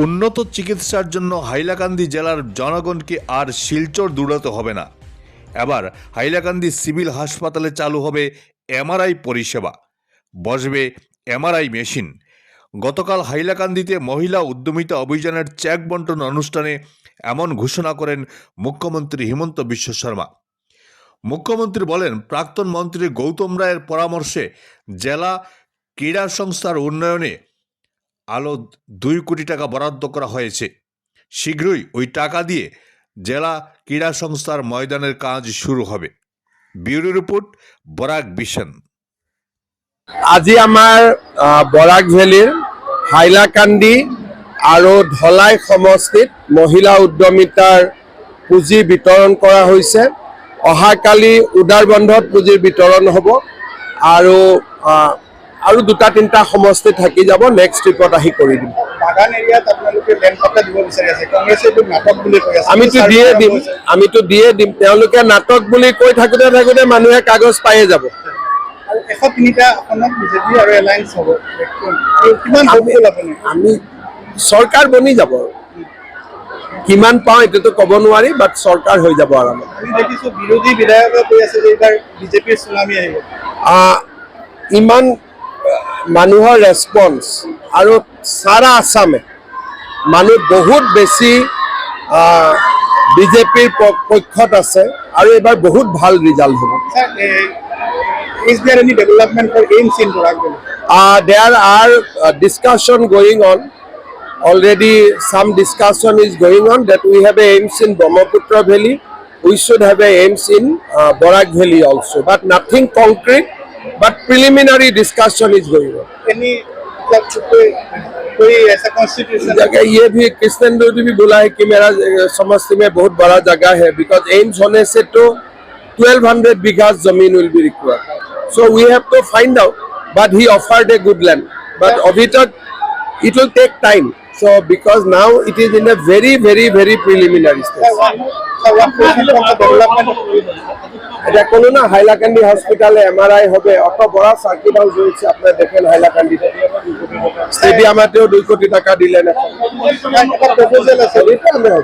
উন্নত চিকিৎসার জন্য হাইলাকান্দি জেলার জনগণকে আর শিলচর দৌড়াতে হবে না। এবার হাইলাকান্দি সিভিল হাসপাতালে চালু হবে এমআরআই পরিষেবা, বসবে এমআরআই মেশিন। গতকাল হাইলাকান্দিতে মহিলা উদ্যমিতা অভিযানের চেক বন্টন অনুষ্ঠানে এমন ঘোষণা করেন মুখ্যমন্ত্রী হিমন্ত বিশ্ব শর্মা। মুখ্যমন্ত্রী বলেন, প্রাক্তন মন্ত্রী গৌতম রায়ের পরামর্শে জেলা ক্রীড়া সংস্থার উন্নয়নে আলো 2 কোটি টাকা বরাদ্দ করা হয়েছে। শীঘ্রই ওই টাকা দিয়ে জেলা ক্রীড়া সংস্থার ময়দানের কাজ শুরু হবে। Bureau report, Barak vision. আজি আমাৰ বৰাক ভেলীৰ হাইলাকান্দি আৰু ধলাই সমষ্টিত মহিলা উদ্যমিতাৰ পুঁজি বিতৰণ কৰা হৈছে। অহাকালি উদাৰ বন্ধত পুঁজিৰ বিতৰণ হ'ব আৰু 2-3টা সমষ্টি থাকি যাব। নেক্সট ট্ৰিপত আহি কৰি দিম। বাগান এৰিয়াত আপোনালোকে লেণ্ড কটা দিব বিচাৰি আছে, কংগ্ৰেছে এইটো নাটক বুলি কৈ আছে। আমিতো দিয়ে দিম। তেওঁলোকে নাটক বুলি কৈ থাকোঁতে মানুহে কাগজ পায়ে যাব। আৰু 103টা আসনত বিজেপি আৰু এলায়েন্স হ'ব। কিমান হ'বল আপুনি? আমি চৰকাৰ বনি যাব। কিমান পাওঁ এইটোতো ক'ব নোৱাৰি, বাট চৰকাৰ হৈ যাব আৰামত। আমি দেখিছোঁ বিৰোধী বিধায়কে কৈ আছে যে এইবাৰ বিজেপিৰ চুনামি আহিব। ইমান মানুহৰ ৰেছপন্স আৰু সাৰা আসামে মানুহ বহুত বেছি বিজেপিৰ পক্ষত আছে আৰু এবাৰ বহুত ভাল ৰিজাল্ট হ'ব। Is there any development for AIIMS in Borak Valley? There are discussion going on. Already some discussion is going on that we have a AIIMS in Brahmaputra Valley. We should have a AIIMS in Borak Valley also, but nothing concrete. But preliminary discussion is going on. Any कोई ऐसा constitution जगह ये भी कृष्णेंद्र जी भी बोला है कि मेरा समस्ती में बहुत बड़ा जगह है, बिकॉज एम्स होने से तो 1200 बीघा जमीन will be required, so we have to find out, but he offered a good land, but अभी तक it will take time, so because now it is in a very preliminary stage. এটা কোনো না হাইলাকান্দি হসপিটালে MRI হবে, অত বড় circuit হাউস হয়েছে আপনারা দেখেন হাইলাকান্দিতে। স্টেডিয়ামেতেও 2 কোটি টাকা দিলেন। এখন